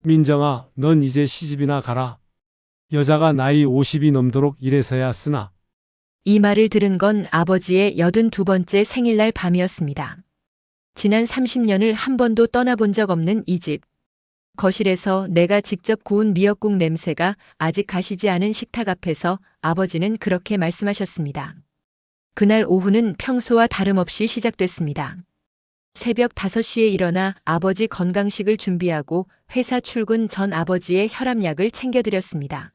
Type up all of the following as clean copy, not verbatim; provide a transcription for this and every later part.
민정아, 넌 이제 시집이나 가라. 여자가 나이 50이 넘도록 일해서야 쓰나. 이 말을 들은 건 아버지의 82번째 생일날 밤이었습니다. 지난 30년을 한 번도 떠나본 적 없는 이 집. 거실에서 내가 직접 구운 미역국 냄새가 아직 가시지 않은 식탁 앞에서 아버지는 그렇게 말씀하셨습니다. 그날 오후는 평소와 다름없이 시작됐습니다. 새벽 5시에 일어나 아버지 건강식을 준비하고 회사 출근 전 아버지의 혈압약을 챙겨드렸습니다.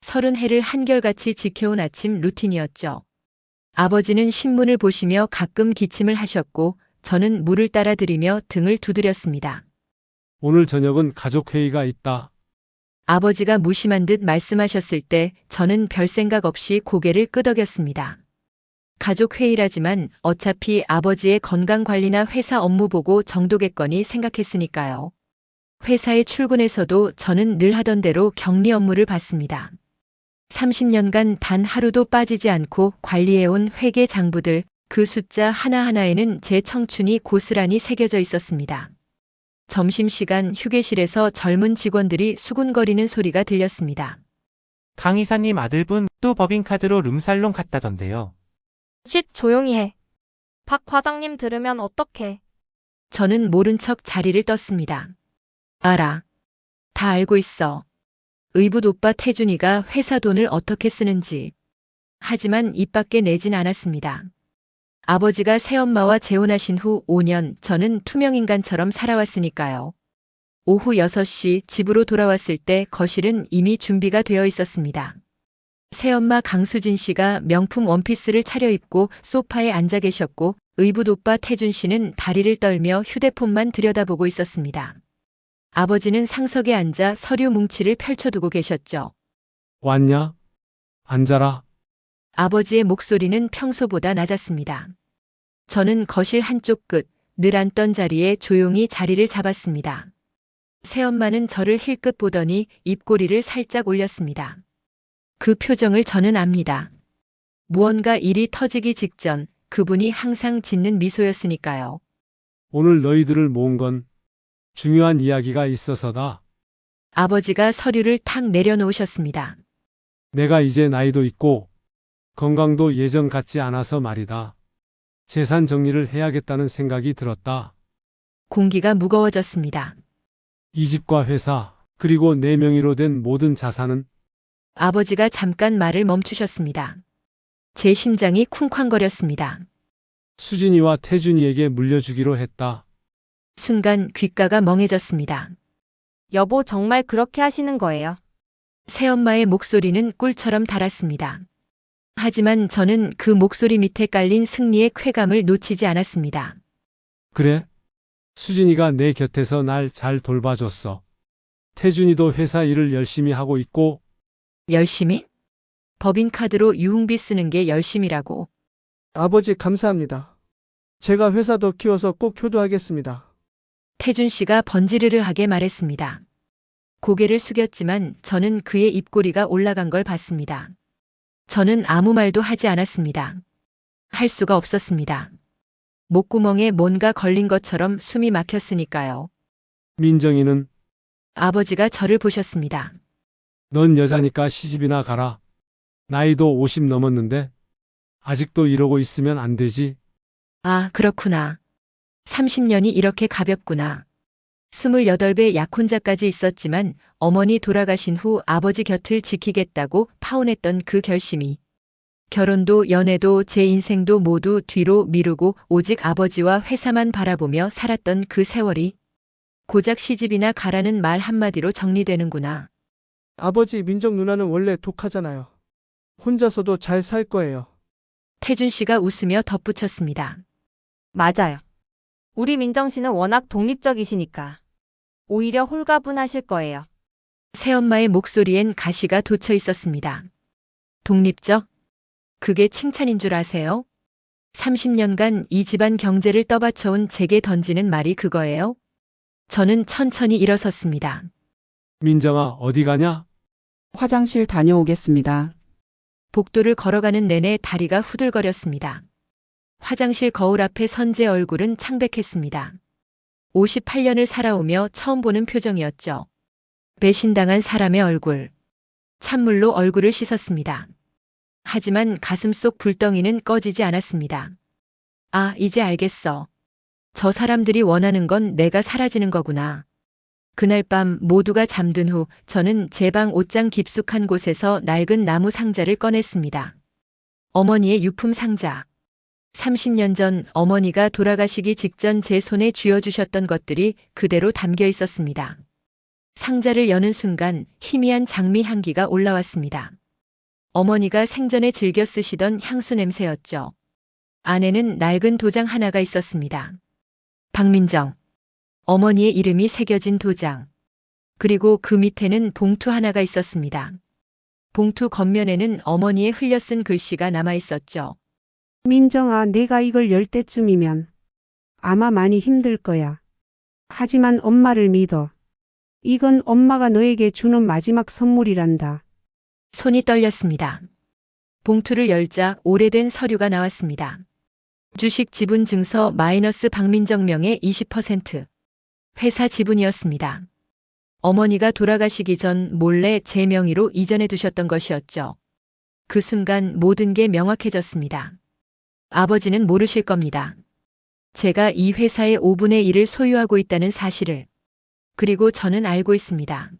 30해를 한결같이 지켜온 아침 루틴이었죠. 아버지는 신문을 보시며 가끔 기침을 하셨고 저는 물을 따라 드리며 등을 두드렸습니다. 오늘 저녁은 가족회의가 있다. 아버지가 무심한 듯 말씀하셨을 때 저는 별 생각 없이 고개를 끄덕였습니다. 가족회의라지만 어차피 아버지의 건강관리나 회사 업무 보고 정도겠거니 생각했으니까요. 회사에 출근해서도 저는 늘 하던 대로 격리 업무를 봤습니다. 30년간 단 하루도 빠지지 않고 관리해온 회계 장부들, 그 숫자 하나하나에는 제 청춘이 고스란히 새겨져 있었습니다. 점심시간 휴게실에서 젊은 직원들이 수군거리는 소리가 들렸습니다. 강 이사님 아들분 또 법인카드로 룸살롱 갔다던데요. 쉿, 조용히 해. 박 과장님 들으면 어떡해. 저는 모른 척 자리를 떴습니다. 알아. 다 알고 있어. 의붓 오빠 태준이가 회사 돈을 어떻게 쓰는지. 하지만 입 밖에 내진 않았습니다. 아버지가 새엄마와 재혼하신 후 5년 저는 투명인간처럼 살아왔으니까요. 오후 6시 집으로 돌아왔을 때 거실은 이미 준비가 되어 있었습니다. 새엄마 강수진 씨가 명품 원피스를 차려입고 소파에 앉아 계셨고 의붓 오빠 태준 씨는 다리를 떨며 휴대폰만 들여다보고 있었습니다. 아버지는 상석에 앉아 서류 뭉치를 펼쳐두고 계셨죠. 왔냐? 앉아라. 아버지의 목소리는 평소보다 낮았습니다. 저는 거실 한쪽 끝, 늘 앉던 자리에 조용히 자리를 잡았습니다. 새엄마는 저를 힐끗 보더니 입꼬리를 살짝 올렸습니다. 그 표정을 저는 압니다. 무언가 일이 터지기 직전 그분이 항상 짓는 미소였으니까요. 오늘 너희들을 모은 건 중요한 이야기가 있어서다. 아버지가 서류를 탁 내려놓으셨습니다. 내가 이제 나이도 있고 건강도 예전 같지 않아서 말이다. 재산 정리를 해야겠다는 생각이 들었다. 공기가 무거워졌습니다. 이 집과 회사, 그리고 내 명의로 된 모든 자산은 아버지가 잠깐 말을 멈추셨습니다. 제 심장이 쿵쾅거렸습니다. 수진이와 태준이에게 물려주기로 했다. 순간 귓가가 멍해졌습니다. 여보, 정말 그렇게 하시는 거예요? 새엄마의 목소리는 꿀처럼 달았습니다. 하지만 저는 그 목소리 밑에 깔린 승리의 쾌감을 놓치지 않았습니다. 그래? 수진이가 내 곁에서 날 잘 돌봐줬어. 태준이도 회사 일을 열심히 하고 있고. 열심히? 법인카드로 유흥비 쓰는 게 열심이라고. 아버지 감사합니다. 제가 회사 더 키워서 꼭 효도하겠습니다. 태준 씨가 번지르르하게 말했습니다. 고개를 숙였지만 저는 그의 입꼬리가 올라간 걸 봤습니다. 저는 아무 말도 하지 않았습니다. 할 수가 없었습니다. 목구멍에 뭔가 걸린 것처럼 숨이 막혔으니까요. 민정이는? 아버지가 저를 보셨습니다. 넌 여자니까 시집이나 가라. 나이도 50 넘었는데 아직도 이러고 있으면 안 되지. 아, 그렇구나. 30년이 이렇게 가볍구나. 28배 약혼자까지 있었지만 어머니 돌아가신 후 아버지 곁을 지키겠다고 파혼했던 그 결심이. 결혼도 연애도 제 인생도 모두 뒤로 미루고 오직 아버지와 회사만 바라보며 살았던 그 세월이 고작 시집이나 가라는 말 한마디로 정리되는구나. 아버지, 민정 누나는 원래 독하잖아요. 혼자서도 잘 살 거예요. 태준 씨가 웃으며 덧붙였습니다. 맞아요. 우리 민정 씨는 워낙 독립적이시니까. 오히려 홀가분하실 거예요. 새엄마의 목소리엔 가시가 돋쳐 있었습니다. 독립적? 그게 칭찬인 줄 아세요? 30년간 이 집안 경제를 떠받쳐온 제게 던지는 말이 그거예요? 저는 천천히 일어섰습니다. 민정아, 어디 가냐? 화장실 다녀오겠습니다. 복도를 걸어가는 내내 다리가 후들거렸습니다. 화장실 거울 앞에 선 제 얼굴은 창백했습니다. 58년을 살아오며 처음 보는 표정이었죠. 배신당한 사람의 얼굴. 찬물로 얼굴을 씻었습니다. 하지만 가슴속 불덩이는 꺼지지 않았습니다. 아, 이제 알겠어. 저 사람들이 원하는 건 내가 사라지는 거구나. 그날 밤 모두가 잠든 후 저는 제 방 옷장 깊숙한 곳에서 낡은 나무 상자를 꺼냈습니다. 어머니의 유품 상자. 30년 전 어머니가 돌아가시기 직전 제 손에 쥐어주셨던 것들이 그대로 담겨 있었습니다. 상자를 여는 순간 희미한 장미 향기가 올라왔습니다. 어머니가 생전에 즐겨 쓰시던 향수 냄새였죠. 안에는 낡은 도장 하나가 있었습니다. 박민정. 어머니의 이름이 새겨진 도장. 그리고 그 밑에는 봉투 하나가 있었습니다. 봉투 겉면에는 어머니의 흘려 쓴 글씨가 남아 있었죠. 민정아, 내가 이걸 열 때쯤이면 아마 많이 힘들 거야. 하지만 엄마를 믿어. 이건 엄마가 너에게 주는 마지막 선물이란다. 손이 떨렸습니다. 봉투를 열자 오래된 서류가 나왔습니다. 주식 지분 증서 마이너스 박민정 명의 20%. 회사 지분이었습니다. 어머니가 돌아가시기 전 몰래 제 명의로 이전해 두셨던 것이었죠. 그 순간 모든 게 명확해졌습니다. 아버지는 모르실 겁니다. 제가 이 회사의 5분의 1을 소유하고 있다는 사실을. 그리고 저는 알고 있습니다.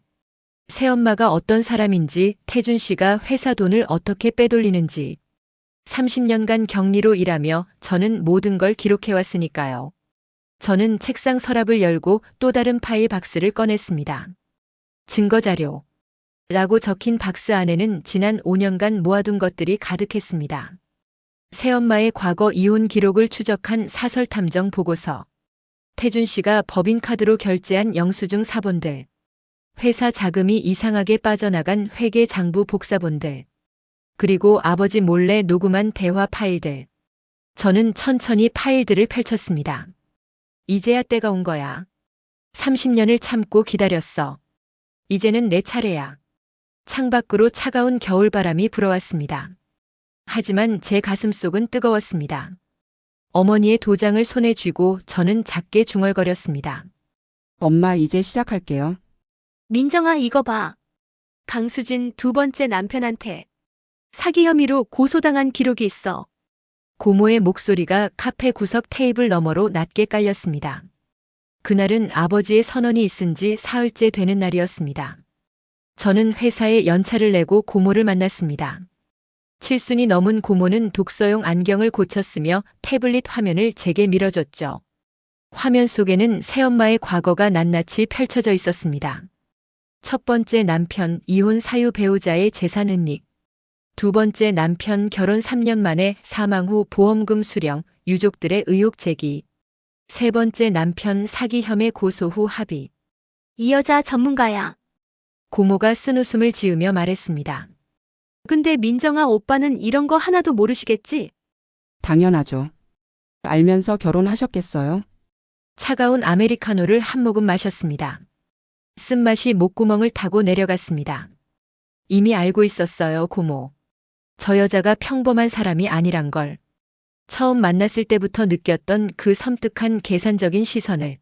새엄마가 어떤 사람인지, 태준 씨가 회사 돈을 어떻게 빼돌리는지. 30년간 격리로 일하며 저는 모든 걸 기록해왔으니까요. 저는 책상 서랍을 열고 또 다른 파일 박스를 꺼냈습니다. 증거자료. 라고 적힌 박스 안에는 지난 5년간 모아둔 것들이 가득했습니다. 새엄마의 과거 이혼 기록을 추적한 사설 탐정 보고서. 태준 씨가 법인카드로 결제한 영수증 사본들. 회사 자금이 이상하게 빠져나간 회계 장부 복사본들. 그리고 아버지 몰래 녹음한 대화 파일들. 저는 천천히 파일들을 펼쳤습니다. 이제야 때가 온 거야. 30년을 참고 기다렸어. 이제는 내 차례야. 창밖으로 차가운 겨울바람이 불어왔습니다. 하지만 제 가슴속은 뜨거웠습니다. 어머니의 도장을 손에 쥐고 저는 작게 중얼거렸습니다. 엄마, 이제 시작할게요. 민정아, 이거 봐. 강수진 두 번째 남편한테 사기 혐의로 고소당한 기록이 있어. 고모의 목소리가 카페 구석 테이블 너머로 낮게 깔렸습니다. 그날은 아버지의 선언이 있은 지 사흘째 되는 날이었습니다. 저는 회사에 연차를 내고 고모를 만났습니다. 7순이 넘은 고모는 독서용 안경을 고쳤으며 태블릿 화면을 제게 밀어줬죠. 화면 속에는 새엄마의 과거가 낱낱이 펼쳐져 있었습니다. 첫 번째 남편 이혼 사유 배우자의 재산 은닉. 두 번째 남편 결혼 3년 만에 사망 후 보험금 수령, 유족들의 의혹 제기. 세 번째 남편 사기 혐의 고소 후 합의. 이 여자 전문가야. 고모가 쓴웃음을 지으며 말했습니다. 근데 민정아, 오빠는 이런 거 하나도 모르시겠지? 당연하죠. 알면서 결혼하셨겠어요? 차가운 아메리카노를 한 모금 마셨습니다. 쓴맛이 목구멍을 타고 내려갔습니다. 이미 알고 있었어요, 고모. 저 여자가 평범한 사람이 아니란 걸. 처음 만났을 때부터 느꼈던 그 섬뜩한 계산적인 시선을.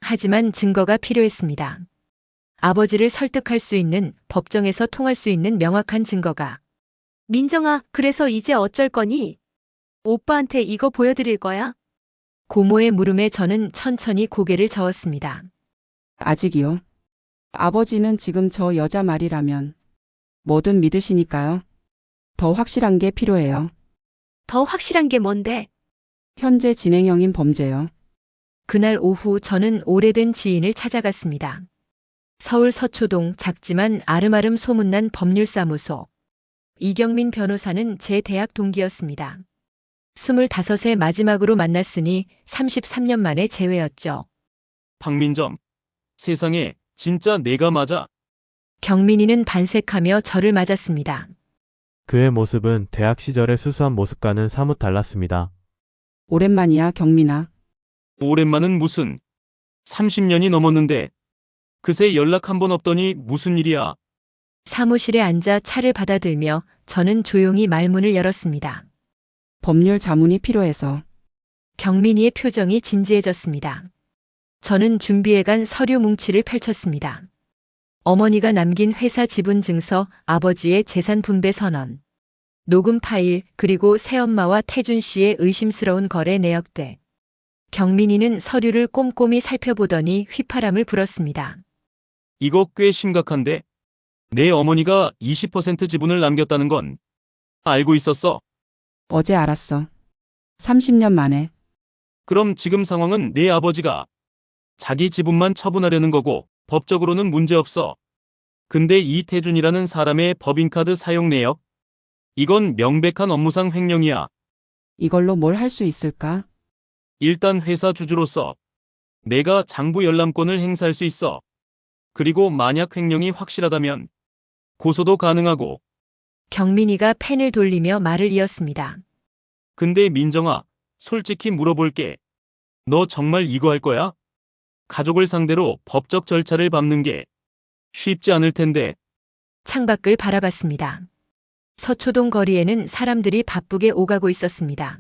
하지만 증거가 필요했습니다. 아버지를 설득할 수 있는, 법정에서 통할 수 있는 명확한 증거가. 민정아, 그래서 이제 어쩔 거니? 오빠한테 이거 보여드릴 거야? 고모의 물음에 저는 천천히 고개를 저었습니다. 아직이요. 아버지는 지금 저 여자 말이라면 뭐든 믿으시니까요. 더 확실한 게 필요해요. 더 확실한 게 뭔데? 현재 진행형인 범죄요. 그날 오후 저는 오래된 지인을 찾아갔습니다. 서울 서초동 작지만 아름아름 소문난 법률사무소. 이경민 변호사는 제 대학 동기였습니다. 25세 마지막으로 만났으니 33년 만에 재회였죠. 박민정, 세상에 진짜 내가 맞아. 경민이는 반색하며 저를 맞았습니다. 그의 모습은 대학 시절의 수수한 모습과는 사뭇 달랐습니다. 오랜만이야, 경민아. 오랜만은 무슨. 30년이 넘었는데. 그새 연락 한 번 없더니 무슨 일이야. 사무실에 앉아 차를 받아들며 저는 조용히 말문을 열었습니다. 법률 자문이 필요해서. 경민이의 표정이 진지해졌습니다. 저는 준비해간 서류 뭉치를 펼쳤습니다. 어머니가 남긴 회사 지분 증서, 아버지의 재산 분배 선언, 녹음 파일, 그리고 새엄마와 태준 씨의 의심스러운 거래 내역들. 경민이는 서류를 꼼꼼히 살펴보더니 휘파람을 불었습니다. 이거 꽤 심각한데? 내 어머니가 20% 지분을 남겼다는 건 알고 있었어. 어제 알았어. 30년 만에. 그럼 지금 상황은 내 아버지가 자기 지분만 처분하려는 거고 법적으로는 문제없어. 근데 이태준이라는 사람의 법인카드 사용 내역? 이건 명백한 업무상 횡령이야. 이걸로 뭘 할 수 있을까? 일단 회사 주주로서 내가 장부 열람권을 행사할 수 있어. 그리고 만약 횡령이 확실하다면 고소도 가능하고. 경민이가 펜을 돌리며 말을 이었습니다. 근데 민정아, 솔직히 물어볼게. 너 정말 이거 할 거야? 가족을 상대로 법적 절차를 밟는 게 쉽지 않을 텐데. 창밖을 바라봤습니다. 서초동 거리에는 사람들이 바쁘게 오가고 있었습니다.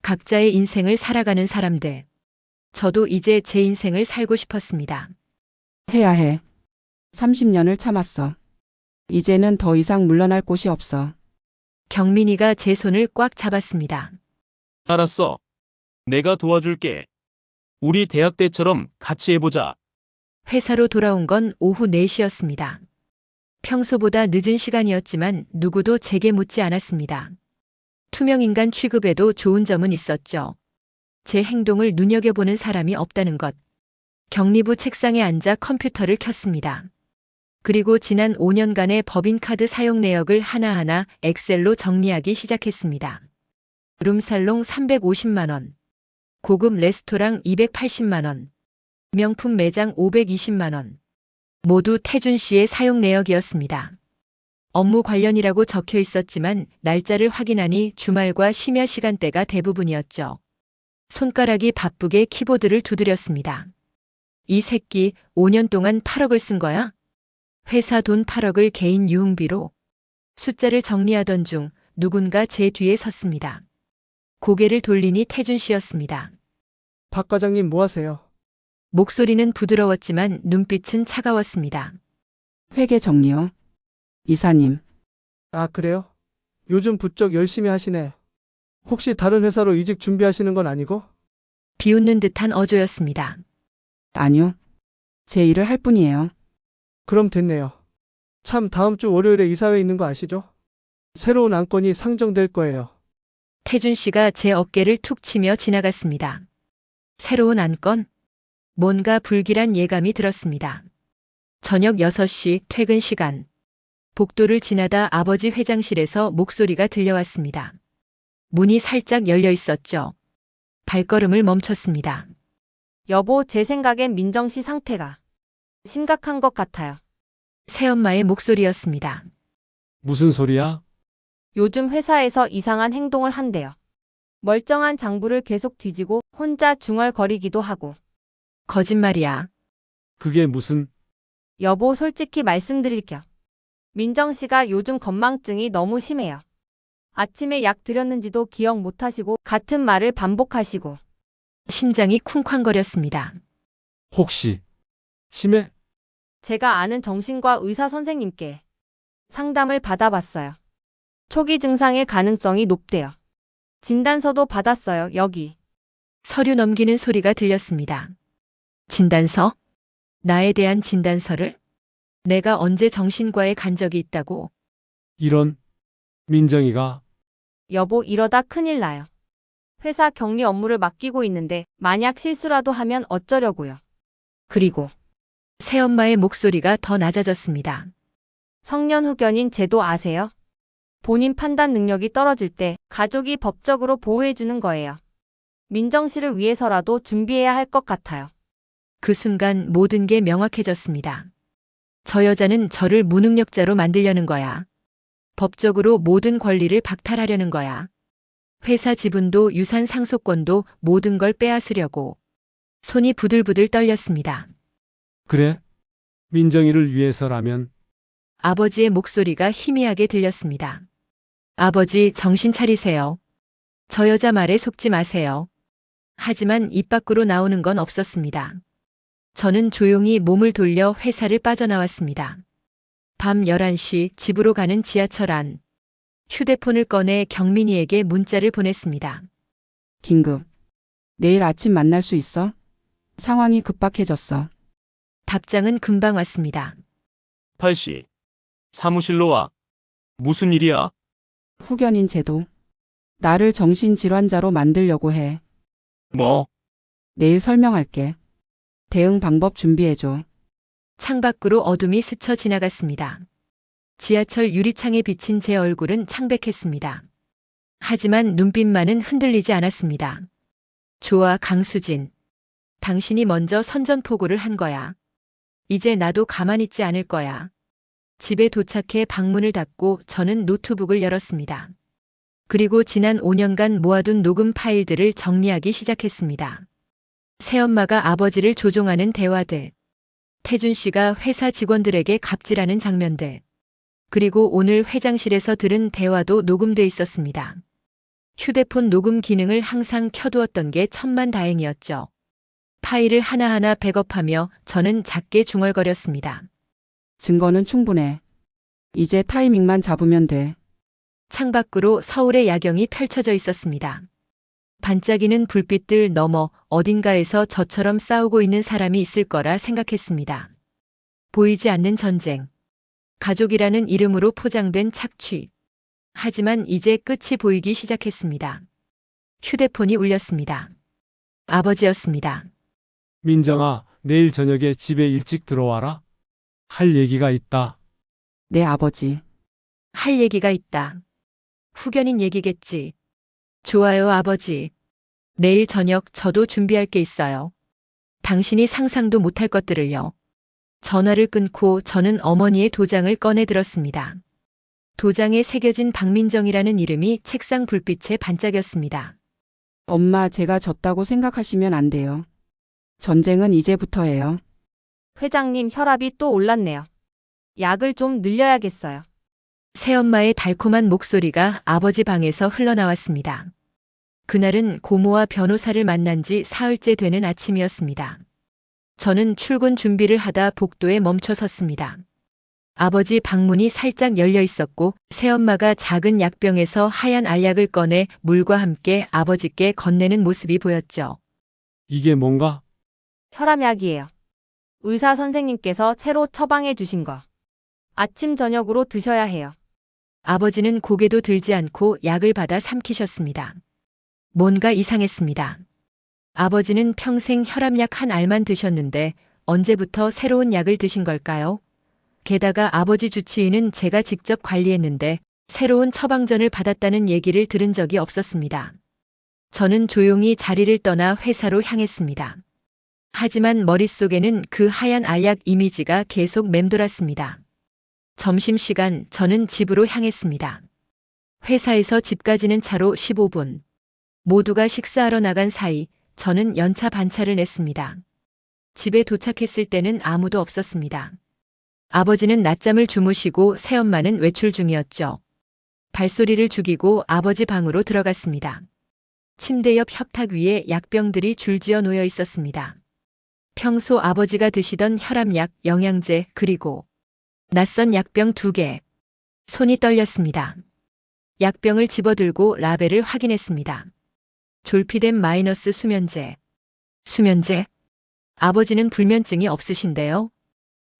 각자의 인생을 살아가는 사람들. 저도 이제 제 인생을 살고 싶었습니다. 해야 해. 30년을 참았어. 이제는 더 이상 물러날 곳이 없어. 경민이가 제 손을 꽉 잡았습니다. 알았어. 내가 도와줄게. 우리 대학 때처럼 같이 해보자. 회사로 돌아온 건 오후 4시였습니다. 평소보다 늦은 시간이었지만 누구도 제게 묻지 않았습니다. 투명인간 취급에도 좋은 점은 있었죠. 제 행동을 눈여겨보는 사람이 없다는 것. 격리부 책상에 앉아 컴퓨터를 켰습니다. 그리고 지난 5년간의 법인카드 사용 내역을 하나하나 엑셀로 정리하기 시작했습니다. 룸살롱 350만 원, 고급 레스토랑 280만 원, 명품 매장 520만 원. 모두 태준 씨의 사용 내역이었습니다. 업무 관련이라고 적혀 있었지만 날짜를 확인하니 주말과 심야 시간대가 대부분이었죠. 손가락이 바쁘게 키보드를 두드렸습니다. 이 새끼 5년 동안 8억을 쓴 거야? 회사 돈 8억을 개인 유흥비로. 숫자를 정리하던 중 누군가 제 뒤에 섰습니다. 고개를 돌리니 태준 씨였습니다. 박 과장님 뭐 하세요? 목소리는 부드러웠지만 눈빛은 차가웠습니다. 회계 정리요. 이사님, 아, 그래요? 요즘 부쩍 열심히 하시네. 혹시 다른 회사로 이직 준비하시는 건 아니고? 비웃는 듯한 어조였습니다. 아니요. 제 일을 할 뿐이에요. 그럼 됐네요. 참 다음 주 월요일에 이사회 있는 거 아시죠? 새로운 안건이 상정될 거예요. 태준 씨가 제 어깨를 툭 치며 지나갔습니다. 새로운 안건? 뭔가 불길한 예감이 들었습니다. 저녁 6시 퇴근 시간. 복도를 지나다 아버지 회장실에서 목소리가 들려왔습니다. 문이 살짝 열려 있었죠. 발걸음을 멈췄습니다. 여보, 제 생각엔 민정 씨 상태가 심각한 것 같아요. 새엄마의 목소리였습니다. 무슨 소리야? 요즘 회사에서 이상한 행동을 한대요. 멀쩡한 장부를 계속 뒤지고 혼자 중얼거리기도 하고. 거짓말이야. 그게 무슨... 여보, 솔직히 말씀드릴게요. 민정 씨가 요즘 건망증이 너무 심해요. 아침에 약 드렸는지도 기억 못하시고 같은 말을 반복하시고. 심장이 쿵쾅거렸습니다. 혹시... 치매? 제가 아는 정신과 의사 선생님께 상담을 받아봤어요. 초기 증상일 가능성이 높대요. 진단서도 받았어요, 여기. 서류 넘기는 소리가 들렸습니다. 진단서? 나에 대한 진단서를? 내가 언제 정신과에 간 적이 있다고? 이런... 민정이가... 여보, 이러다 큰일 나요. 회사 격리 업무를 맡기고 있는데 만약 실수라도 하면 어쩌려고요. 그리고 새엄마의 목소리가 더 낮아졌습니다. 성년 후견인 제도 아세요? 본인 판단 능력이 떨어질 때 가족이 법적으로 보호해주는 거예요. 민정 씨를 위해서라도 준비해야 할 것 같아요. 그 순간 모든 게 명확해졌습니다. 저 여자는 저를 무능력자로 만들려는 거야. 법적으로 모든 권리를 박탈하려는 거야. 회사 지분도 유산 상속권도 모든 걸 빼앗으려고. 손이 부들부들 떨렸습니다. 그래? 민정이를 위해서라면... 아버지의 목소리가 희미하게 들렸습니다. 아버지, 정신 차리세요. 저 여자 말에 속지 마세요. 하지만 입 밖으로 나오는 건 없었습니다. 저는 조용히 몸을 돌려 회사를 빠져나왔습니다. 밤 11시 집으로 가는 지하철 안. 휴대폰을 꺼내 경민이에게 문자를 보냈습니다. 긴급. 내일 아침 만날 수 있어? 상황이 급박해졌어. 답장은 금방 왔습니다. 8시. 사무실로 와. 무슨 일이야? 후견인 제도. 나를 정신질환자로 만들려고 해. 뭐? 내일 설명할게. 대응 방법 준비해줘. 창밖으로 어둠이 스쳐 지나갔습니다. 지하철 유리창에 비친 제 얼굴은 창백했습니다. 하지만 눈빛만은 흔들리지 않았습니다. 좋아, 강수진. 당신이 먼저 선전포고를 한 거야. 이제 나도 가만히 있지 않을 거야. 집에 도착해 방문을 닫고 저는 노트북을 열었습니다. 그리고 지난 5년간 모아둔 녹음 파일들을 정리하기 시작했습니다. 새엄마가 아버지를 조종하는 대화들. 태준 씨가 회사 직원들에게 갑질하는 장면들. 그리고 오늘 회장실에서 들은 대화도 녹음돼 있었습니다. 휴대폰 녹음 기능을 항상 켜두었던 게 천만다행이었죠. 파일을 하나하나 백업하며 저는 작게 중얼거렸습니다. 증거는 충분해. 이제 타이밍만 잡으면 돼. 창밖으로 서울의 야경이 펼쳐져 있었습니다. 반짝이는 불빛들 너머 어딘가에서 저처럼 싸우고 있는 사람이 있을 거라 생각했습니다. 보이지 않는 전쟁. 가족이라는 이름으로 포장된 착취. 하지만 이제 끝이 보이기 시작했습니다. 휴대폰이 울렸습니다. 아버지였습니다. 민정아, 내일 저녁에 집에 일찍 들어와라. 할 얘기가 있다. 내 아버지. 할 얘기가 있다. 후견인 얘기겠지. 좋아요, 아버지. 내일 저녁 저도 준비할 게 있어요. 당신이 상상도 못할 것들을요. 전화를 끊고 저는 어머니의 도장을 꺼내 들었습니다. 도장에 새겨진 박민정이라는 이름이 책상 불빛에 반짝였습니다. 엄마, 제가 졌다고 생각하시면 안 돼요. 전쟁은 이제부터예요. 회장님 혈압이 또 올랐네요. 약을 좀 늘려야겠어요. 새엄마의 달콤한 목소리가 아버지 방에서 흘러나왔습니다. 그날은 고모와 변호사를 만난 지 사흘째 되는 아침이었습니다. 저는 출근 준비를 하다 복도에 멈춰 섰습니다. 아버지 방문이 살짝 열려 있었고 새엄마가 작은 약병에서 하얀 알약을 꺼내 물과 함께 아버지께 건네는 모습이 보였죠. 이게 뭔가? 혈압약이에요. 의사 선생님께서 새로 처방해 주신 거. 아침 저녁으로 드셔야 해요. 아버지는 고개도 들지 않고 약을 받아 삼키셨습니다. 뭔가 이상했습니다. 아버지는 평생 혈압약 한 알만 드셨는데 언제부터 새로운 약을 드신 걸까요? 게다가 아버지 주치의는 제가 직접 관리했는데 새로운 처방전을 받았다는 얘기를 들은 적이 없었습니다. 저는 조용히 자리를 떠나 회사로 향했습니다. 하지만 머릿속에는 그 하얀 알약 이미지가 계속 맴돌았습니다. 점심시간 저는 집으로 향했습니다. 회사에서 집까지는 차로 15분. 모두가 식사하러 나간 사이 저는 연차 반차를 냈습니다. 집에 도착했을 때는 아무도 없었습니다. 아버지는 낮잠을 주무시고 새엄마는 외출 중이었죠. 발소리를 죽이고 아버지 방으로 들어갔습니다. 침대 옆 협탁 위에 약병들이 줄지어 놓여 있었습니다. 평소 아버지가 드시던 혈압약, 영양제, 그리고 낯선 약병 2개. 손이 떨렸습니다. 약병을 집어들고 라벨을 확인했습니다. 졸피뎀 마이너스 수면제. 수면제? 아버지는 불면증이 없으신데요?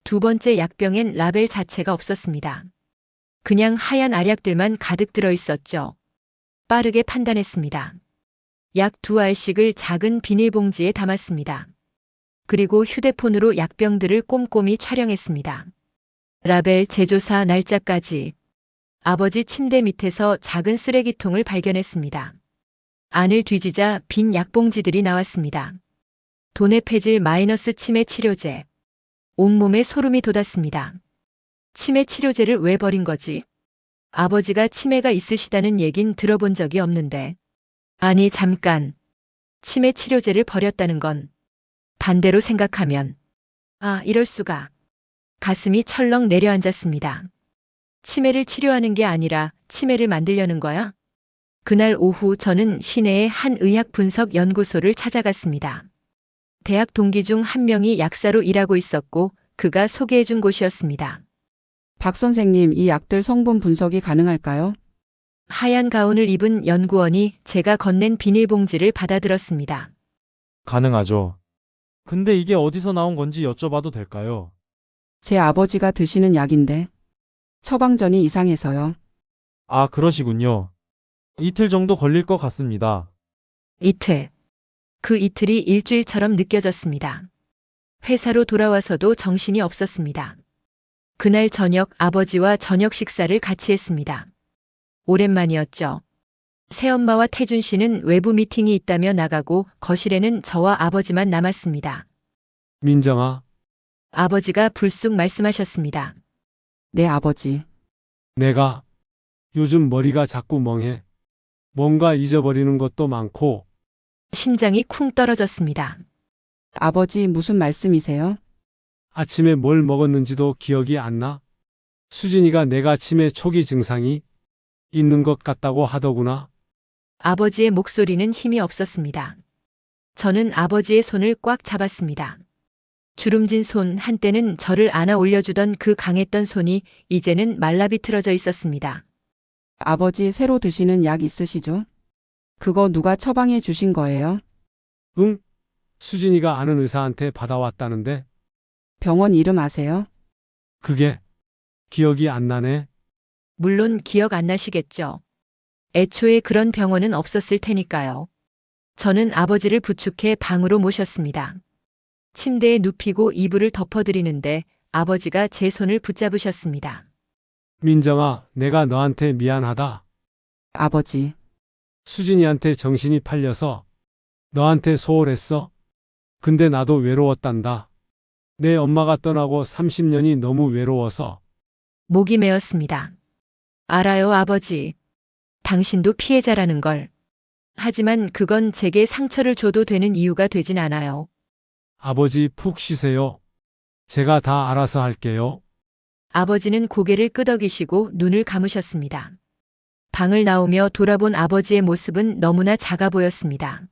두 번째 약병엔 라벨 자체가 없었습니다. 그냥 하얀 알약들만 가득 들어 있었죠. 빠르게 판단했습니다. 약 2알씩을 작은 비닐봉지에 담았습니다. 그리고 휴대폰으로 약병들을 꼼꼼히 촬영했습니다. 라벨, 제조사, 날짜까지. 아버지 침대 밑에서 작은 쓰레기통을 발견했습니다. 안을 뒤지자 빈 약봉지들이 나왔습니다. 돈의 폐질 마이너스 치매 치료제. 온몸에 소름이 돋았습니다. 치매 치료제를 왜 버린 거지? 아버지가 치매가 있으시다는 얘긴 들어본 적이 없는데. 아니, 잠깐. 치매 치료제를 버렸다는 건 반대로 생각하면 이럴 수가. 가슴이 철렁 내려앉았습니다. 치매를 치료하는 게 아니라 치매를 만들려는 거야? 그날 오후 저는 시내의 한 의학 분석 연구소를 찾아갔습니다. 대학 동기 중 한 명이 약사로 일하고 있었고 그가 소개해준 곳이었습니다. 박 선생님, 이 약들 성분 분석이 가능할까요? 하얀 가운을 입은 연구원이 제가 건넨 비닐봉지를 받아들었습니다. 가능하죠. 근데 이게 어디서 나온 건지 여쭤봐도 될까요? 제 아버지가 드시는 약인데 처방전이 이상해서요. 아, 그러시군요. 이틀 정도 걸릴 것 같습니다. 이틀. 그 이틀이 일주일처럼 느껴졌습니다. 회사로 돌아와서도 정신이 없었습니다. 그날 저녁 아버지와 저녁 식사를 같이 했습니다. 오랜만이었죠. 새엄마와 태준 씨는 외부 미팅이 있다며 나가고 거실에는 저와 아버지만 남았습니다. 민정아, 아버지가 불쑥 말씀하셨습니다. 네, 아버지. 내가 요즘 머리가 자꾸 멍해. 뭔가 잊어버리는 것도 많고 심장이 쿵 떨어졌습니다. 아버지, 무슨 말씀이세요? 아침에 뭘 먹었는지도 기억이 안 나. 수진이가 내가 치매 초기 증상이 있는 것 같다고 하더구나. 아버지의 목소리는 힘이 없었습니다. 저는 아버지의 손을 꽉 잡았습니다. 주름진 손, 한때는 저를 안아 올려주던 그 강했던 손이 이제는 말라비틀어져 있었습니다. 아버지, 새로 드시는 약 있으시죠? 그거 누가 처방해 주신 거예요? 응? 수진이가 아는 의사한테 받아왔다는데 병원 이름 아세요? 그게 기억이 안 나네. 물론 기억 안 나시겠죠. 애초에 그런 병원은 없었을 테니까요. 저는 아버지를 부축해 방으로 모셨습니다. 침대에 눕히고 이불을 덮어드리는데 아버지가 제 손을 붙잡으셨습니다. 민정아, 내가 너한테 미안하다. 아버지, 수진이한테 정신이 팔려서 너한테 소홀했어. 근데 나도 외로웠단다. 내 엄마가 떠나고 30년이 너무 외로워서. 목이 메었습니다. 알아요, 아버지. 당신도 피해자라는 걸. 하지만 그건 제게 상처를 줘도 되는 이유가 되진 않아요. 아버지 푹 쉬세요. 제가 다 알아서 할게요. 아버지는 고개를 끄덕이시고 눈을 감으셨습니다. 방을 나오며 돌아본 아버지의 모습은 너무나 작아 보였습니다.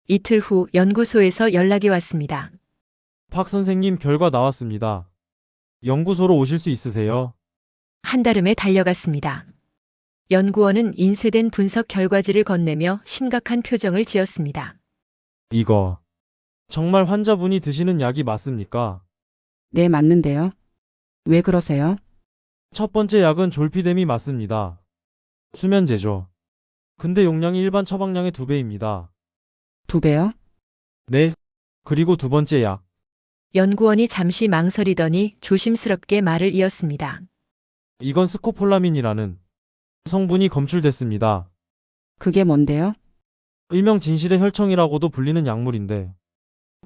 이틀 후 연구소에서 연락이 왔습니다. 박 선생님 결과 나왔습니다. 연구소로 오실 수 있으세요? 한달음에 달려갔습니다. 연구원은 인쇄된 분석 결과지를 건네며 심각한 표정을 지었습니다. 이거 정말 환자분이 드시는 약이 맞습니까? 네, 맞는데요. 왜 그러세요? 첫 번째 약은 졸피뎀이 맞습니다. 수면제죠. 근데 용량이 일반 처방량의 2배입니다. 2배요? 네. 그리고 두 번째 약. 연구원이 잠시 망설이더니 조심스럽게 말을 이었습니다. 이건 스코폴라민이라는 성분이 검출됐습니다. 그게 뭔데요? 일명 진실의 혈청이라고도 불리는 약물인데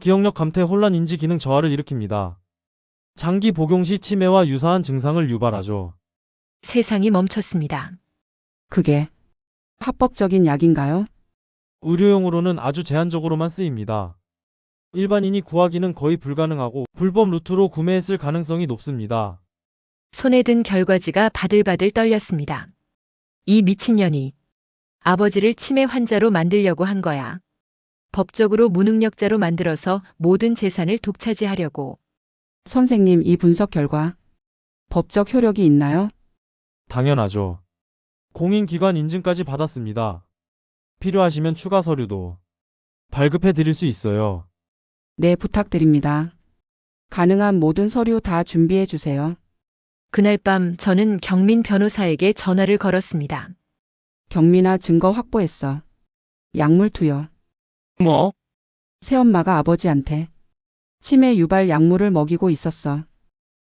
기억력 감퇴 혼란 인지 기능 저하를 일으킵니다. 장기 복용 시 치매와 유사한 증상을 유발하죠. 세상이 멈췄습니다. 그게 합법적인 약인가요? 의료용으로는 아주 제한적으로만 쓰입니다. 일반인이 구하기는 거의 불가능하고 불법 루트로 구매했을 가능성이 높습니다. 손에 든 결과지가 바들바들 떨렸습니다. 이 미친년이 아버지를 치매 환자로 만들려고 한 거야. 법적으로 무능력자로 만들어서 모든 재산을 독차지하려고. 선생님, 이 분석 결과 법적 효력이 있나요? 당연하죠. 공인기관 인증까지 받았습니다. 필요하시면 추가 서류도 발급해 드릴 수 있어요. 네, 부탁드립니다. 가능한 모든 서류 다 준비해 주세요. 그날 밤 저는 경민 변호사에게 전화를 걸었습니다. 경미나 증거 확보했어. 약물 투여. 뭐? 새엄마가 아버지한테 치매 유발 약물을 먹이고 있었어.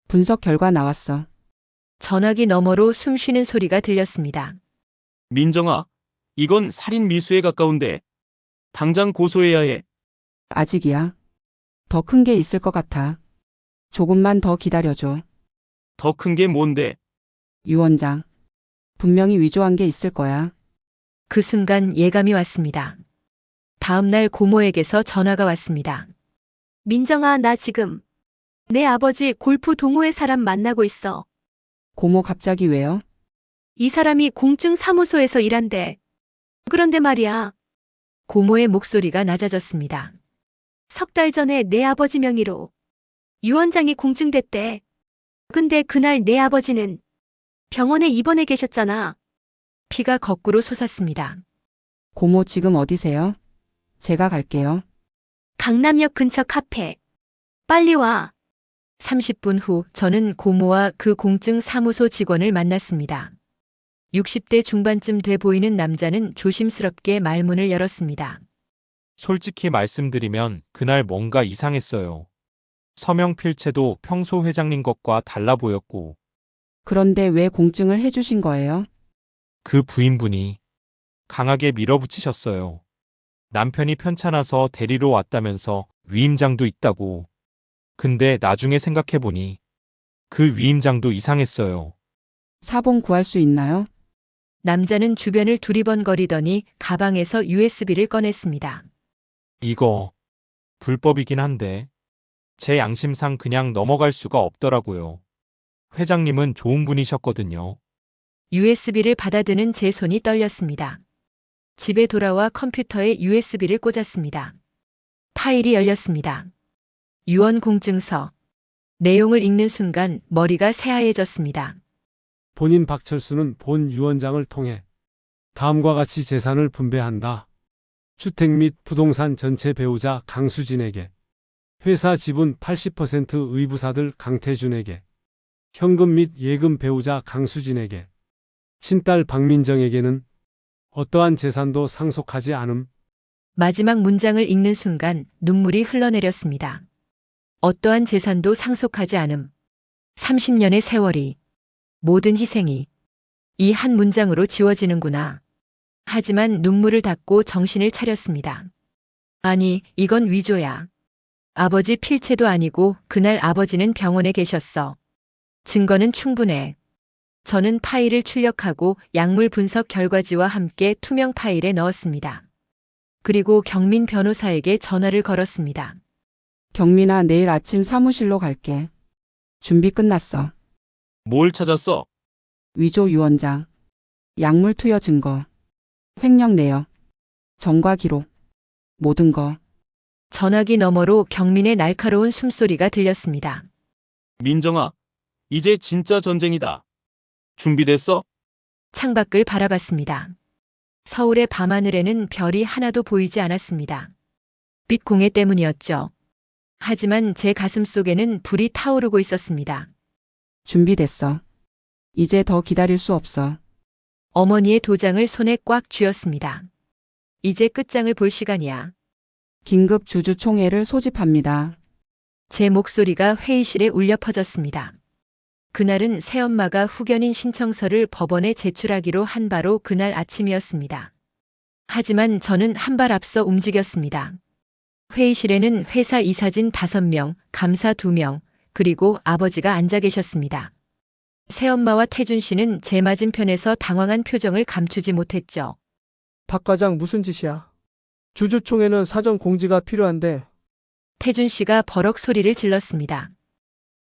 분석 결과 나왔어. 전화기 너머로 숨 쉬는 소리가 들렸습니다. 민정아, 이건 살인 미수에 가까운데 당장 고소해야 해. 아직이야. 더 큰 게 있을 것 같아. 조금만 더 기다려줘. 더 큰 게 뭔데? 유 원장. 분명히 위조한 게 있을 거야. 그 순간 예감이 왔습니다. 다음 날 고모에게서 전화가 왔습니다. 민정아, 나 지금 내 아버지 골프 동호회 사람 만나고 있어. 고모 갑자기 왜요? 이 사람이 공증 사무소에서 일한대. 그런데 말이야. 고모의 목소리가 낮아졌습니다. 석 달 전에 내 아버지 명의로 유 원장이 공증됐대. 근데 그날 내 아버지는 병원에 입원해 계셨잖아. 피가 거꾸로 솟았습니다. 고모 지금 어디세요? 제가 갈게요. 강남역 근처 카페. 빨리 와. 30분 후 저는 고모와 그 공증 사무소 직원을 만났습니다. 60대 중반쯤 돼 보이는 남자는 조심스럽게 말문을 열었습니다. 솔직히 말씀드리면 그날 뭔가 이상했어요. 서명 필체도 평소 회장님 것과 달라 보였고 그런데 왜 공증을 해주신 거예요? 그 부인분이 강하게 밀어붙이셨어요. 남편이 편찮아서 데리러 왔다면서 위임장도 있다고. 근데 나중에 생각해보니 그 위임장도 이상했어요. 사본 구할 수 있나요? 남자는 주변을 두리번거리더니 가방에서 USB를 꺼냈습니다. 이거 불법이긴 한데 제 양심상 그냥 넘어갈 수가 없더라고요. 회장님은 좋은 분이셨거든요. USB를 받아드는 제 손이 떨렸습니다. 집에 돌아와 컴퓨터에 USB를 꽂았습니다. 파일이 열렸습니다. 유언 공증서. 내용을 읽는 순간 머리가 새하얘졌습니다. 본인 박철수는 본 유언장을 통해 다음과 같이 재산을 분배한다. 주택 및 부동산 전체 배우자 강수진에게, 회사 지분 80% 의부사들 강태준에게, 현금 및 예금 배우자 강수진에게, 친딸 박민정에게는 어떠한 재산도 상속하지 않음. 마지막 문장을 읽는 순간 눈물이 흘러내렸습니다. 어떠한 재산도 상속하지 않음. 30년의 세월이, 모든 희생이 이 한 문장으로 지워지는구나. 하지만 눈물을 닦고 정신을 차렸습니다. 아니, 이건 위조야. 아버지 필체도 아니고 그날 아버지는 병원에 계셨어. 증거는 충분해. 저는 파일을 출력하고 약물 분석 결과지와 함께 투명 파일에 넣었습니다. 그리고 경민 변호사에게 전화를 걸었습니다. 경민아, 내일 아침 사무실로 갈게. 준비 끝났어. 뭘 찾았어? 위조 유언장, 약물 투여 증거, 횡령 내역, 전과 기록, 모든 거. 전화기 너머로 경민의 날카로운 숨소리가 들렸습니다. 민정아, 이제 진짜 전쟁이다. 준비됐어? 창밖을 바라봤습니다. 서울의 밤하늘에는 별이 하나도 보이지 않았습니다. 빛 공해 때문이었죠. 하지만 제 가슴 속에는 불이 타오르고 있었습니다. 준비됐어. 이제 더 기다릴 수 없어. 어머니의 도장을 손에 꽉 쥐었습니다. 이제 끝장을 볼 시간이야. 긴급 주주총회를 소집합니다. 제 목소리가 회의실에 울려 퍼졌습니다. 그날은 새엄마가 후견인 신청서를 법원에 제출하기로 한 바로 그날 아침이었습니다. 하지만 저는 한 발 앞서 움직였습니다. 회의실에는 회사 이사진 5명, 감사 2명, 그리고 아버지가 앉아 계셨습니다. 새엄마와 태준 씨는 제 맞은편에서 당황한 표정을 감추지 못했죠. 박 과장 무슨 짓이야? 주주총회는 사전 공지가 필요한데. 태준 씨가 버럭 소리를 질렀습니다.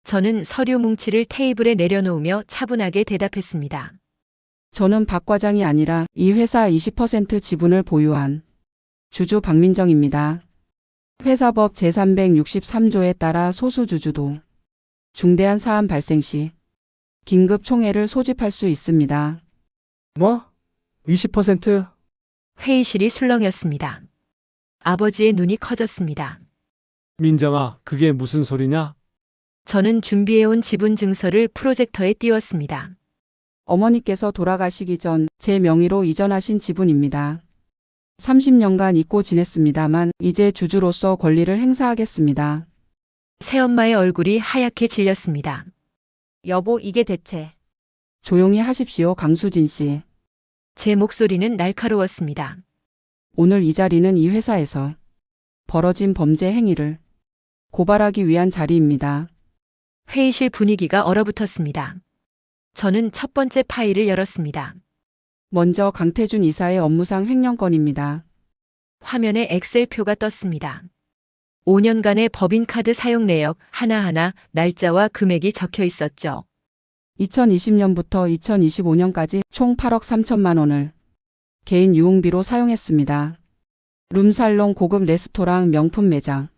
저는 서류 뭉치를 테이블에 내려놓으며 차분하게 대답했습니다. 저는 박 과장이 아니라 이 회사 20% 지분을 보유한 주주 박민정입니다. 회사법 제363조에 따라 소수주주도 중대한 사안 발생 시 긴급 총회를 소집할 수 있습니다. 뭐? 20%? 회의실이 술렁였습니다. 아버지의 눈이 커졌습니다. 민정아, 그게 무슨 소리냐? 저는 준비해온 지분 증서를 프로젝터에 띄웠습니다. 어머니께서 돌아가시기 전 제 명의로 이전하신 지분입니다. 30년간 잊고 지냈습니다만 이제 주주로서 권리를 행사하겠습니다. 새엄마의 얼굴이 하얗게 질렸습니다. 여보, 이게 대체. 조용히 하십시오, 강수진 씨. 제 목소리는 날카로웠습니다. 오늘 이 자리는 이 회사에서 벌어진 범죄 행위를 고발하기 위한 자리입니다. 회의실 분위기가 얼어붙었습니다. 저는 첫 번째 파일을 열었습니다. 먼저 강태준 이사의 업무상 횡령 건입니다. 화면에 엑셀표가 떴습니다. 5년간의 법인카드 사용 내역 하나하나 날짜와 금액이 적혀 있었죠. 2020년부터 2025년까지 총 8억 3천만 원을 개인 유흥비로 사용했습니다. 룸살롱, 고급 레스토랑, 명품 매장,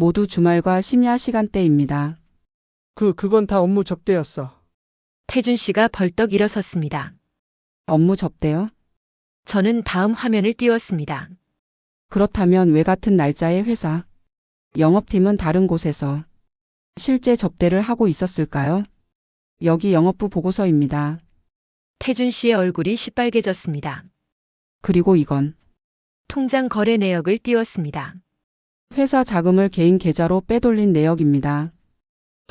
모두 주말과 심야 시간대입니다. 그건 다 업무 접대였어. 태준 씨가 벌떡 일어섰습니다. 업무 접대요? 저는 다음 화면을 띄웠습니다. 그렇다면 왜 같은 날짜의 회사, 영업팀은 다른 곳에서 실제 접대를 하고 있었을까요? 여기 영업부 보고서입니다. 태준 씨의 얼굴이 시빨개졌습니다. 그리고 이건 통장 거래 내역을 띄웠습니다. 회사 자금을 개인 계좌로 빼돌린 내역입니다.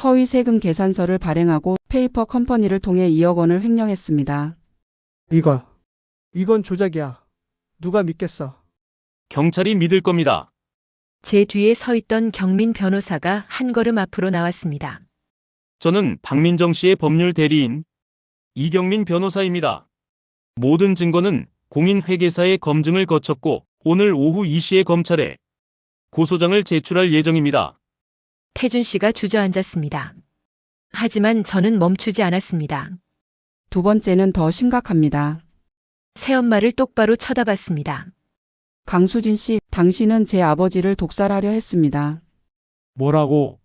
허위 세금 계산서를 발행하고 페이퍼 컴퍼니를 통해 2억 원을 횡령했습니다. 이건 조작이야. 누가 믿겠어? 경찰이 믿을 겁니다. 제 뒤에 서 있던 경민 변호사가 한 걸음 앞으로 나왔습니다. 저는 박민정 씨의 법률 대리인 이경민 변호사입니다. 모든 증거는 공인회계사의 검증을 거쳤고 오늘 오후 2시에 검찰에 고소장을 제출할 예정입니다. 태준 씨가 주저앉았습니다. 하지만 저는 멈추지 않았습니다. 두 번째는 더 심각합니다. 새엄마를 똑바로 쳐다봤습니다. 강수진 씨, 당신은 제 아버지를 독살하려 했습니다. 뭐라고?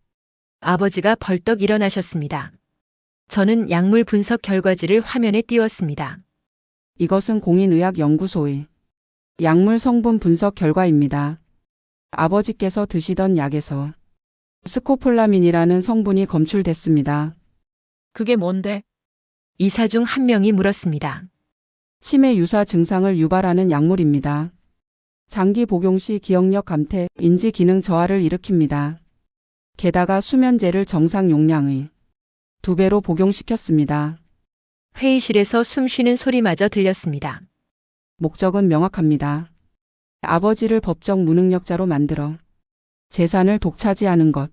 아버지가 벌떡 일어나셨습니다. 저는 약물 분석 결과지를 화면에 띄웠습니다. 이것은 공인의학연구소의 약물 성분 분석 결과입니다. 아버지께서 드시던 약에서 스코폴라민이라는 성분이 검출됐습니다. 그게 뭔데? 이사 중 한 명이 물었습니다. 치매 유사 증상을 유발하는 약물입니다. 장기 복용 시 기억력 감퇴, 인지 기능 저하를 일으킵니다. 게다가 수면제를 정상 용량의 2배로 복용시켰습니다. 회의실에서 숨 쉬는 소리마저 들렸습니다. 목적은 명확합니다. 아버지를 법적 무능력자로 만들어 재산을 독차지하는 것.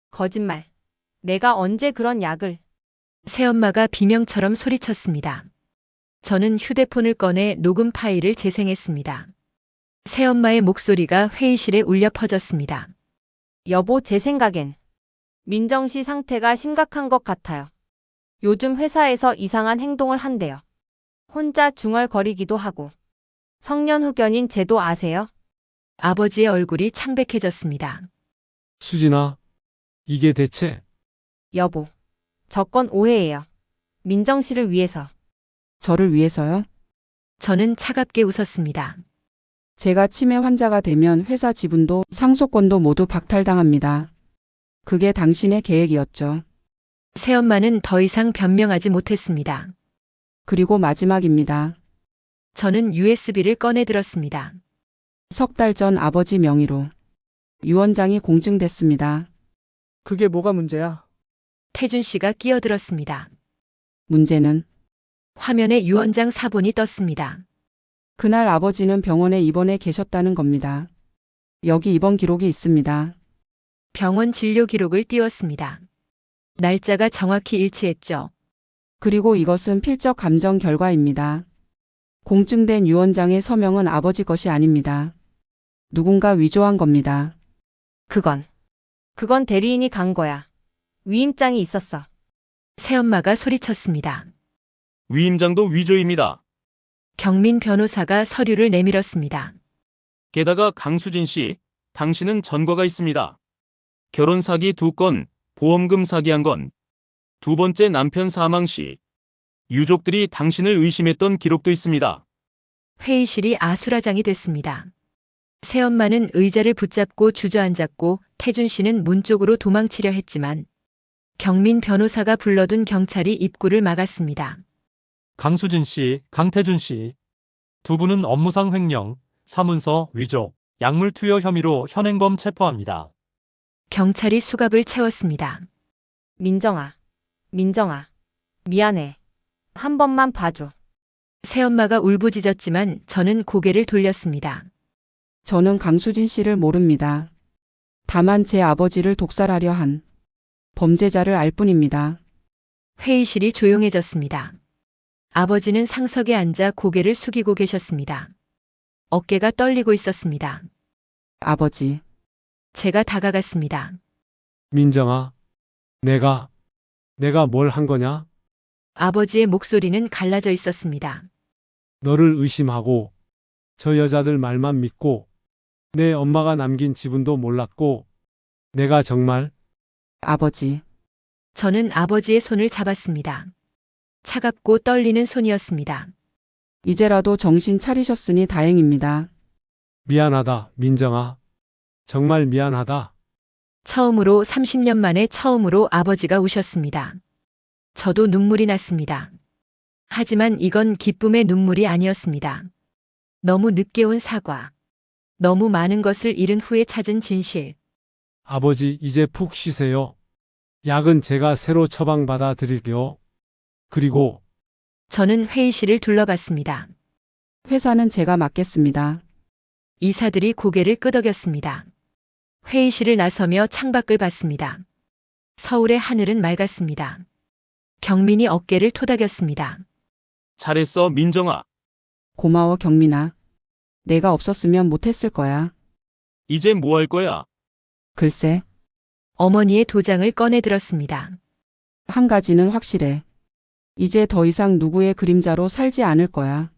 거짓말. 내가 언제 그런 약을. 새엄마가 비명처럼 소리쳤습니다. 저는 휴대폰을 꺼내 녹음 파일을 재생했습니다. 새엄마의 목소리가 회의실에 울려 퍼졌습니다. 여보, 제 생각엔 민정 씨 상태가 심각한 것 같아요. 요즘 회사에서 이상한 행동을 한대요. 혼자 중얼거리기도 하고. 성년 후견인 제도 아세요? 아버지의 얼굴이 창백해졌습니다. 수진아, 이게 대체? 여보, 저 건 오해예요. 민정 씨를 위해서. 저를 위해서요? 저는 차갑게 웃었습니다. 제가 치매 환자가 되면 회사 지분도 상속권도 모두 박탈당합니다. 그게 당신의 계획이었죠. 새엄마는 더 이상 변명하지 못했습니다. 그리고 마지막입니다. 저는 USB를 꺼내 들었습니다. 석 달 전 아버지 명의로 유언장이 공증됐습니다. 그게 뭐가 문제야? 태준 씨가 끼어들었습니다. 문제는 화면에 유언장 사본이 떴습니다. 그날 아버지는 병원에 입원해 계셨다는 겁니다. 여기 입원 기록이 있습니다. 병원 진료 기록을 띄웠습니다. 날짜가 정확히 일치했죠. 그리고 이것은 필적 감정 결과입니다. 공증된 유언장의 서명은 아버지 것이 아닙니다. 누군가 위조한 겁니다. 그건 대리인이 간 거야. 위임장이 있었어. 새엄마가 소리쳤습니다. 위임장도 위조입니다. 경민 변호사가 서류를 내밀었습니다. 게다가 강수진 씨, 당신은 전과가 있습니다. 결혼 사기 2건, 보험금 사기 1건, 두 번째 남편 사망 시 유족들이 당신을 의심했던 기록도 있습니다. 회의실이 아수라장이 됐습니다. 새엄마는 의자를 붙잡고 주저앉았고 태준 씨는 문 쪽으로 도망치려 했지만 경민 변호사가 불러둔 경찰이 입구를 막았습니다. 강수진 씨, 강태준 씨. 두 분은 업무상 횡령, 사문서 위조, 약물 투여 혐의로 현행범 체포합니다. 경찰이 수갑을 채웠습니다. 민정아, 미안해. 한 번만 봐줘. 새엄마가 울부짖었지만 저는 고개를 돌렸습니다. 저는 강수진 씨를 모릅니다. 다만 제 아버지를 독살하려 한 범죄자를 알 뿐입니다. 회의실이 조용해졌습니다. 아버지는 상석에 앉아 고개를 숙이고 계셨습니다. 어깨가 떨리고 있었습니다. 아버지, 제가 다가갔습니다. 민정아, 내가 뭘 한 거냐? 아버지의 목소리는 갈라져 있었습니다. 너를 의심하고 저 여자들 말만 믿고 내 엄마가 남긴 지분도 몰랐고 내가 정말 아버지, 저는 아버지의 손을 잡았습니다. 차갑고 떨리는 손이었습니다. 이제라도 정신 차리셨으니 다행입니다. 미안하다, 민정아. 정말 미안하다. 처음으로 30년 만에 처음으로 아버지가 우셨습니다. 저도 눈물이 났습니다. 하지만 이건 기쁨의 눈물이 아니었습니다. 너무 늦게 온 사과. 너무 많은 것을 잃은 후에 찾은 진실. 아버지, 이제 푹 쉬세요. 약은 제가 새로 처방받아 드릴게요. 그리고 저는 회의실을 둘러봤습니다. 회사는 제가 맡겠습니다. 이사들이 고개를 끄덕였습니다. 회의실을 나서며 창밖을 봤습니다. 서울의 하늘은 맑았습니다. 경민이 어깨를 토닥였습니다. 잘했어, 민정아. 고마워, 경민아. 내가 없었으면 못했을 거야. 이제 뭐 할 거야? 글쎄, 어머니의 도장을 꺼내 들었습니다. 한 가지는 확실해. 이제 더 이상 누구의 그림자로 살지 않을 거야.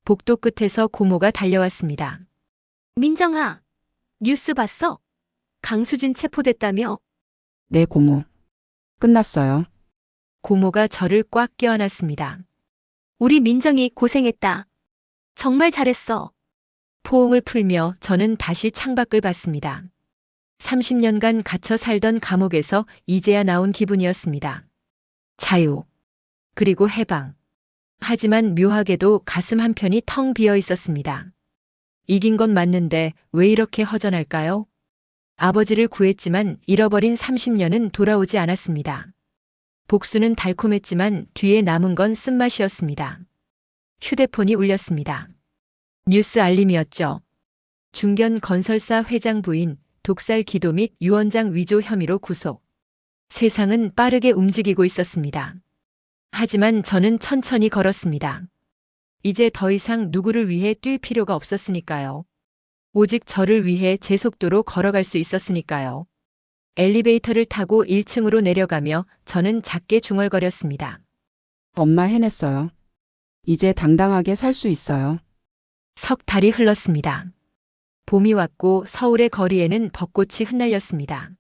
복도 끝에서 고모가 달려왔습니다. 민정아, 뉴스 봤어? 강수진 체포됐다며? 내 고모. 끝났어요. 고모가 저를 꽉 껴안았습니다. 우리 민정이 고생했다. 정말 잘했어. 포옹을 풀며 저는 다시 창밖을 봤습니다. 30년간 갇혀 살던 감옥에서 이제야 나온 기분이었습니다. 자유. 그리고 해방. 하지만 묘하게도 가슴 한편이 텅 비어 있었습니다. 이긴 건 맞는데 왜 이렇게 허전할까요? 아버지를 구했지만 잃어버린 30년은 돌아오지 않았습니다. 복수는 달콤했지만 뒤에 남은 건 쓴맛이었습니다. 휴대폰이 울렸습니다. 뉴스 알림이었죠. 중견 건설사 회장 부인 독살 기도 및 유언장 위조 혐의로 구속. 세상은 빠르게 움직이고 있었습니다. 하지만 저는 천천히 걸었습니다. 이제 더 이상 누구를 위해 뛸 필요가 없었으니까요. 오직 저를 위해 제 속도로 걸어갈 수 있었으니까요. 엘리베이터를 타고 1층으로 내려가며 저는 작게 중얼거렸습니다. 엄마 해냈어요. 이제 당당하게 살 수 있어요. 석 달이 흘렀습니다. 봄이 왔고 서울의 거리에는 벚꽃이 흩날렸습니다.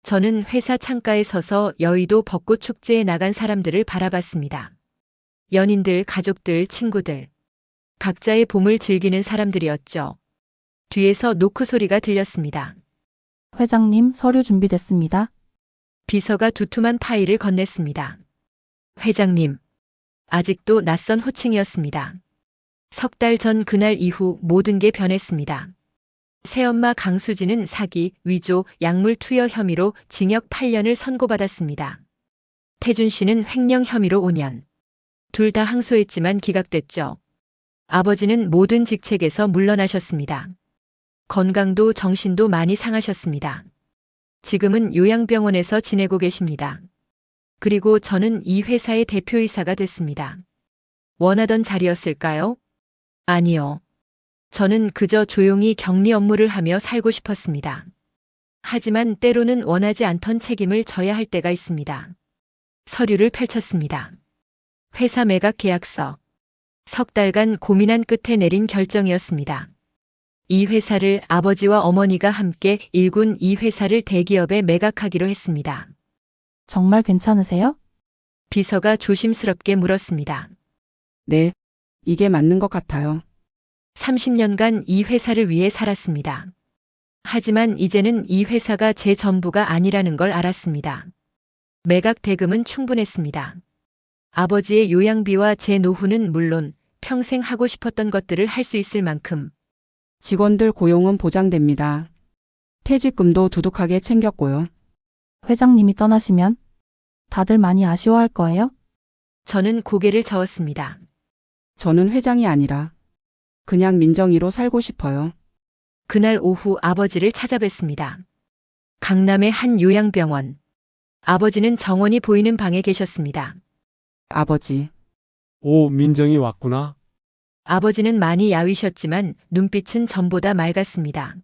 저는 회사 창가에 서서 여의도 벚꽃 축제에 나간 사람들을 바라봤습니다. 연인들, 가족들, 친구들. 각자의 봄을 즐기는 사람들이었죠. 뒤에서 노크 소리가 들렸습니다. 회장님, 서류 준비됐습니다. 비서가 두툼한 파일을 건넸습니다. 회장님. 아직도 낯선 호칭이었습니다. 석 달 전 그날 이후 모든 게 변했습니다. 새엄마 강수진은 사기, 위조, 약물 투여 혐의로 징역 8년을 선고받았습니다. 태준 씨는 횡령 혐의로 5년. 둘 다 항소했지만 기각됐죠. 아버지는 모든 직책에서 물러나셨습니다. 건강도 정신도 많이 상하셨습니다. 지금은 요양병원에서 지내고 계십니다. 그리고 저는 이 회사의 대표이사가 됐습니다. 원하던 자리였을까요? 아니요. 저는 그저 조용히 격리 업무를 하며 살고 싶었습니다. 하지만 때로는 원하지 않던 책임을 져야 할 때가 있습니다. 서류를 펼쳤습니다. 회사 매각 계약서. 석 달간 고민한 끝에 내린 결정이었습니다. 이 회사를 아버지와 어머니가 함께 일군 이 회사를 대기업에 매각하기로 했습니다. 정말 괜찮으세요? 비서가 조심스럽게 물었습니다. 네, 이게 맞는 것 같아요. 30년간 이 회사를 위해 살았습니다. 하지만 이제는 이 회사가 제 전부가 아니라는 걸 알았습니다. 매각 대금은 충분했습니다. 아버지의 요양비와 제 노후는 물론 평생 하고 싶었던 것들을 할 수 있을 만큼. 직원들 고용은 보장됩니다. 퇴직금도 두둑하게 챙겼고요. 회장님이 떠나시면 다들 많이 아쉬워할 거예요? 저는 고개를 저었습니다. 저는 회장이 아니라 그냥 민정이로 살고 싶어요. 그날 오후 아버지를 찾아뵀습니다. 강남의 한 요양병원. 아버지는 정원이 보이는 방에 계셨습니다. 아버지, 오, 민정이 왔구나. 아버지는 많이 야위셨지만 눈빛은 전보다 맑았습니다.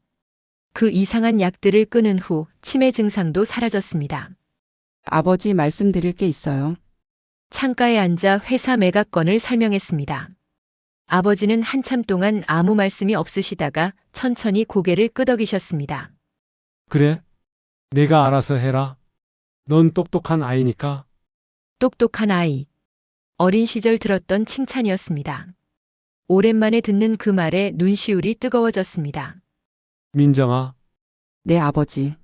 그 이상한 약들을 끊은 후 치매 증상도 사라졌습니다. 아버지 말씀드릴 게 있어요. 창가에 앉아 회사 매각건을 설명했습니다. 아버지는 한참 동안 아무 말씀이 없으시다가 천천히 고개를 끄덕이셨습니다. 그래? 내가 알아서 해라. 넌 똑똑한 아이니까. 똑똑한 아이. 어린 시절 들었던 칭찬이었습니다. 오랜만에 듣는 그 말에 눈시울이 뜨거워졌습니다. 민정아, 내 아버지,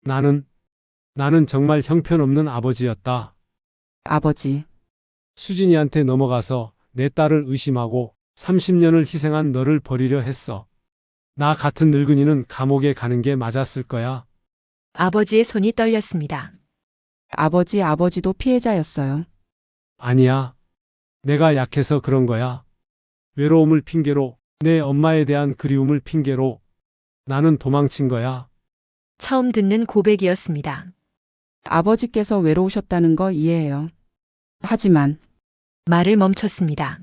나는 정말 형편없는 아버지였다. 아버지, 수진이한테 넘어가서 내 딸을 의심하고 30년을 희생한 너를 버리려 했어. 나 같은 늙은이는 감옥에 가는 게 맞았을 거야. 아버지의 손이 떨렸습니다. 아버지도 피해자였어요. 아니야. 내가 약해서 그런 거야. 외로움을 핑계로, 내 엄마에 대한 그리움을 핑계로 나는 도망친 거야. 처음 듣는 고백이었습니다. 아버지께서 외로우셨다는 거 이해해요. 하지만 말을 멈췄습니다.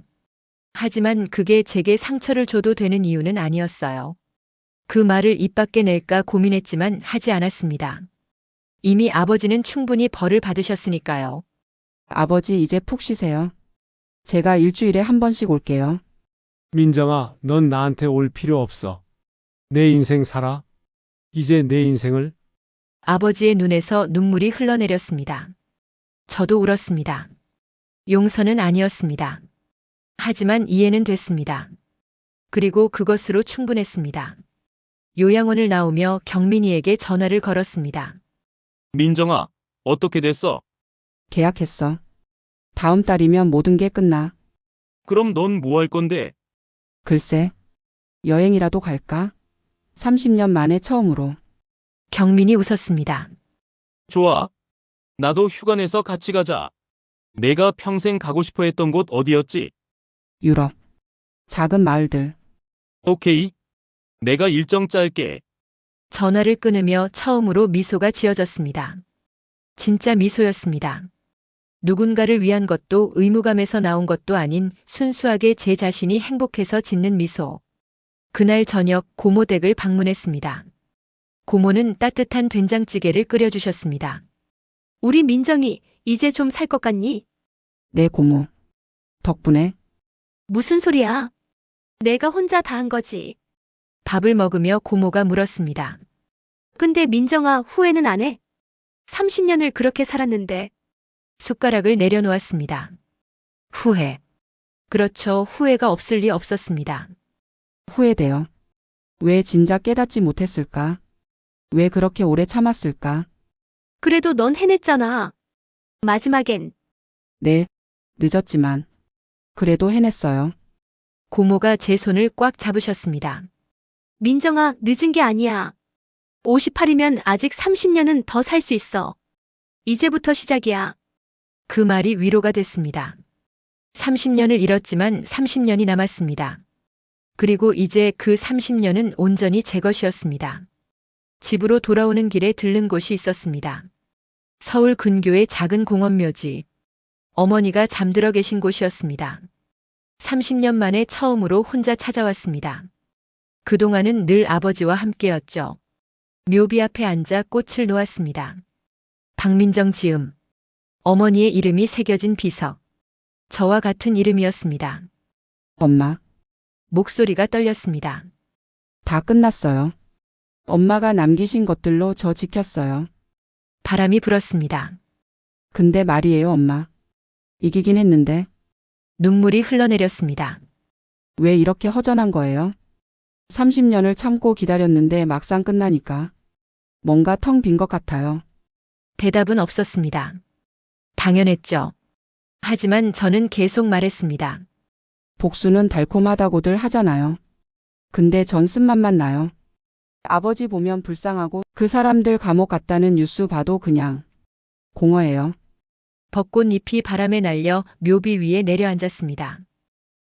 하지만 그게 제게 상처를 줘도 되는 이유는 아니었어요. 그 말을 입 밖에 낼까 고민했지만 하지 않았습니다. 이미 아버지는 충분히 벌을 받으셨으니까요. 아버지 이제 푹 쉬세요. 제가 일주일에 한 번씩 올게요. 민정아, 넌 나한테 올 필요 없어. 내 인생 살아. 이제 내 인생을. 아버지의 눈에서 눈물이 흘러내렸습니다. 저도 울었습니다. 용서는 아니었습니다. 하지만 이해는 됐습니다. 그리고 그것으로 충분했습니다. 요양원을 나오며 경민이에게 전화를 걸었습니다. 민정아, 어떻게 됐어? 계약했어. 다음 달이면 모든 게 끝나. 그럼 넌 뭐 할 건데? 글쎄, 여행이라도 갈까? 30년 만에 처음으로. 경민이 웃었습니다. 좋아. 나도 휴가 내서 같이 가자. 내가 평생 가고 싶어 했던 곳 어디였지? 유럽. 작은 마을들. 오케이. 내가 일정 짤게. 전화를 끊으며 처음으로 미소가 지어졌습니다. 진짜 미소였습니다. 누군가를 위한 것도 의무감에서 나온 것도 아닌 순수하게 제 자신이 행복해서 짓는 미소. 그날 저녁 고모 댁을 방문했습니다. 고모는 따뜻한 된장찌개를 끓여주셨습니다. 우리 민정이 이제 좀 살 것 같니? 내 고모. 덕분에. 무슨 소리야? 내가 혼자 다 한 거지. 밥을 먹으며 고모가 물었습니다. 근데 민정아 후회는 안 해? 30년을 그렇게 살았는데. 숟가락을 내려놓았습니다. 후회. 그렇죠. 후회가 없을 리 없었습니다. 후회돼요. 왜 진작 깨닫지 못했을까? 왜 그렇게 오래 참았을까? 그래도 넌 해냈잖아. 마지막엔 네, 늦었지만. 그래도 해냈어요. 고모가 제 손을 꽉 잡으셨습니다. 민정아 늦은 게 아니야. 58이면 아직 30년은 더 살 수 있어. 이제부터 시작이야. 그 말이 위로가 됐습니다. 30년을 잃었지만 30년이 남았습니다. 그리고 이제 그 30년은 온전히 제 것이었습니다. 집으로 돌아오는 길에 들른 곳이 있었습니다. 서울 근교의 작은 공원묘지. 어머니가 잠들어 계신 곳이었습니다. 30년 만에 처음으로 혼자 찾아왔습니다. 그동안은 늘 아버지와 함께였죠. 묘비 앞에 앉아 꽃을 놓았습니다. 박민정 지음. 어머니의 이름이 새겨진 비석. 저와 같은 이름이었습니다. 엄마, 목소리가 떨렸습니다. 다 끝났어요. 엄마가 남기신 것들로 저 지켰어요. 바람이 불었습니다. 근데 말이에요, 엄마. 이기긴 했는데. 눈물이 흘러내렸습니다. 왜 이렇게 허전한 거예요? 30년을 참고 기다렸는데 막상 끝나니까. 뭔가 텅 빈 것 같아요. 대답은 없었습니다. 당연했죠. 하지만 저는 계속 말했습니다. 복수는 달콤하다고들 하잖아요. 근데 전 쓴맛만 나요. 아버지 보면 불쌍하고 그 사람들 감옥 갔다는 뉴스 봐도 그냥 공허해요. 벚꽃잎이 바람에 날려 묘비 위에 내려앉았습니다.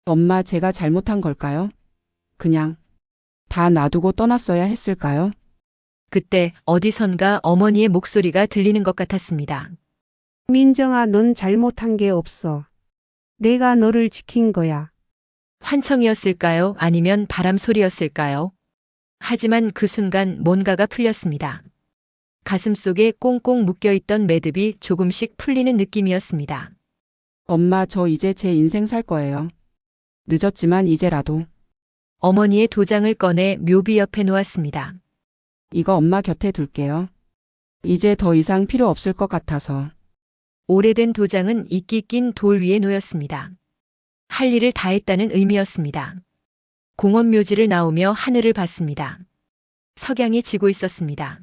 엄마 제가 잘못한 걸까요? 그냥 다 놔두고 떠났어야 했을까요? 그때 어디선가 어머니의 목소리가 들리는 것 같았습니다. 민정아, 넌 잘못한 게 없어. 내가 너를 지킨 거야. 환청이었을까요? 아니면 바람 소리였을까요? 하지만 그 순간 뭔가가 풀렸습니다. 가슴속에 꽁꽁 묶여있던 매듭이 조금씩 풀리는 느낌이었습니다. 엄마 저 이제 제 인생 살 거예요. 늦었지만 이제라도. 어머니의 도장을 꺼내 묘비 옆에 놓았습니다. 이거 엄마 곁에 둘게요. 이제 더 이상 필요 없을 것 같아서. 오래된 도장은 이끼 낀 돌 위에 놓였습니다. 할 일을 다 했다는 의미였습니다. 공원 묘지를 나오며 하늘을 봤습니다. 석양이 지고 있었습니다.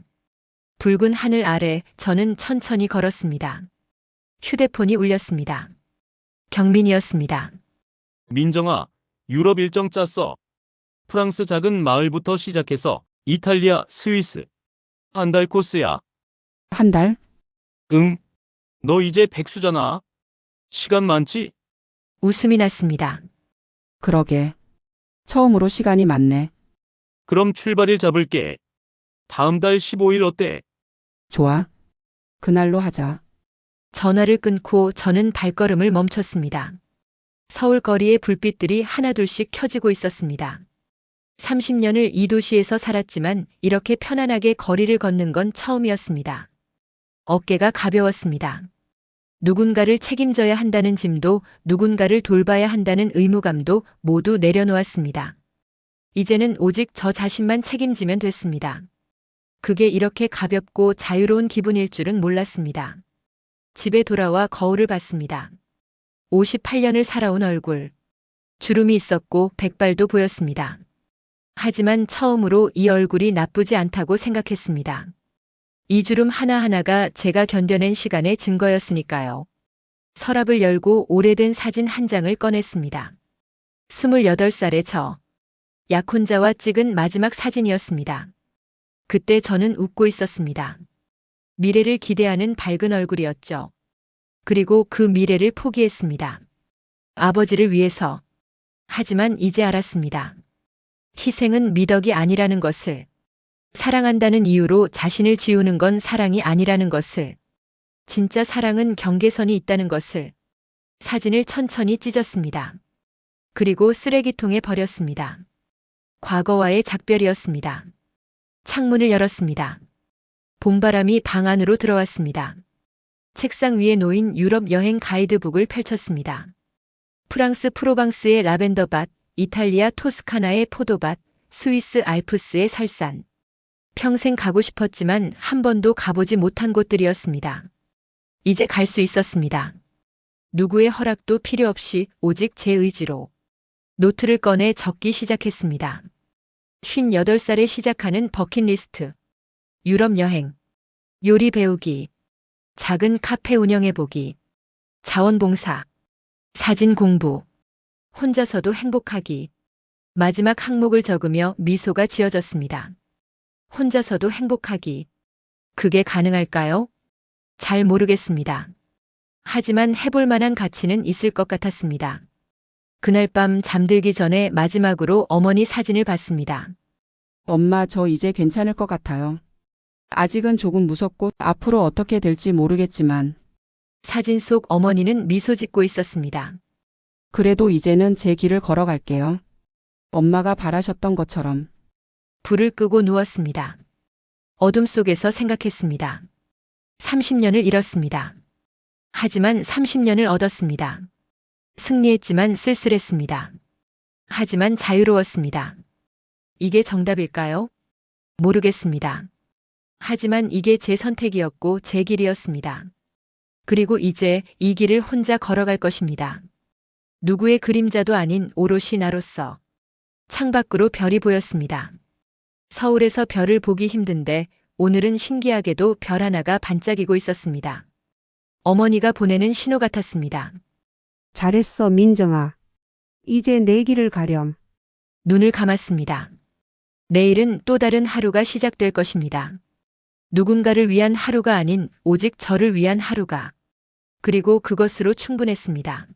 붉은 하늘 아래 저는 천천히 걸었습니다. 휴대폰이 울렸습니다. 경민이었습니다. 민정아, 유럽 일정 짰어. 프랑스 작은 마을부터 시작해서 이탈리아, 스위스. 한 달 코스야. 한 달? 응. 너 이제 백수잖아. 시간 많지? 웃음이 났습니다. 그러게. 처음으로 시간이 많네. 그럼 출발일 잡을게. 다음 달 15일 어때? 좋아. 그날로 하자. 전화를 끊고 저는 발걸음을 멈췄습니다. 서울 거리의 불빛들이 하나둘씩 켜지고 있었습니다. 30년을 이 도시에서 살았지만 이렇게 편안하게 거리를 걷는 건 처음이었습니다. 어깨가 가벼웠습니다. 누군가를 책임져야 한다는 짐도 누군가를 돌봐야 한다는 의무감도 모두 내려놓았습니다. 이제는 오직 저 자신만 책임지면 됐습니다. 그게 이렇게 가볍고 자유로운 기분일 줄은 몰랐습니다. 집에 돌아와 거울을 봤습니다. 58년을 살아온 얼굴. 주름이 있었고 백발도 보였습니다. 하지만 처음으로 이 얼굴이 나쁘지 않다고 생각했습니다. 이 주름 하나하나가 제가 견뎌낸 시간의 증거였으니까요. 서랍을 열고 오래된 사진 한 장을 꺼냈습니다. 28살의 저. 약혼자와 찍은 마지막 사진이었습니다. 그때 저는 웃고 있었습니다. 미래를 기대하는 밝은 얼굴이었죠. 그리고 그 미래를 포기했습니다. 아버지를 위해서. 하지만 이제 알았습니다. 희생은 미덕이 아니라는 것을. 사랑한다는 이유로 자신을 지우는 건 사랑이 아니라는 것을. 진짜 사랑은 경계선이 있다는 것을. 사진을 천천히 찢었습니다. 그리고 쓰레기통에 버렸습니다. 과거와의 작별이었습니다. 창문을 열었습니다. 봄바람이 방 안으로 들어왔습니다. 책상 위에 놓인 유럽 여행 가이드북을 펼쳤습니다. 프랑스 프로방스의 라벤더밭, 이탈리아 토스카나의 포도밭, 스위스 알프스의 설산. 평생 가고 싶었지만 한 번도 가보지 못한 곳들이었습니다. 이제 갈 수 있었습니다. 누구의 허락도 필요 없이 오직 제 의지로. 노트를 꺼내 적기 시작했습니다. 58살에 시작하는 버킷리스트. 유럽 여행. 요리 배우기. 작은 카페 운영해보기. 자원봉사. 사진 공부. 혼자서도 행복하기. 마지막 항목을 적으며 미소가 지어졌습니다. 혼자서도 행복하기. 그게 가능할까요? 잘 모르겠습니다. 하지만 해볼 만한 가치는 있을 것 같았습니다. 그날 밤 잠들기 전에 마지막으로 어머니 사진을 봤습니다. 엄마, 저 이제 괜찮을 것 같아요. 아직은 조금 무섭고 앞으로 어떻게 될지 모르겠지만 사진 속 어머니는 미소 짓고 있었습니다. 그래도 이제는 제 길을 걸어갈게요. 엄마가 바라셨던 것처럼. 불을 끄고 누웠습니다. 어둠 속에서 생각했습니다. 30년을 잃었습니다. 하지만 30년을 얻었습니다. 승리했지만 쓸쓸했습니다. 하지만 자유로웠습니다. 이게 정답일까요? 모르겠습니다. 하지만 이게 제 선택이었고 제 길이었습니다. 그리고 이제 이 길을 혼자 걸어갈 것입니다. 누구의 그림자도 아닌 오롯이 나로서. 창밖으로 별이 보였습니다. 서울에서 별을 보기 힘든데 오늘은 신기하게도 별 하나가 반짝이고 있었습니다. 어머니가 보내는 신호 같았습니다. 잘했어, 민정아. 이제 내 길을 가렴. 눈을 감았습니다. 내일은 또 다른 하루가 시작될 것입니다. 누군가를 위한 하루가 아닌 오직 저를 위한 하루가. 그리고 그것으로 충분했습니다.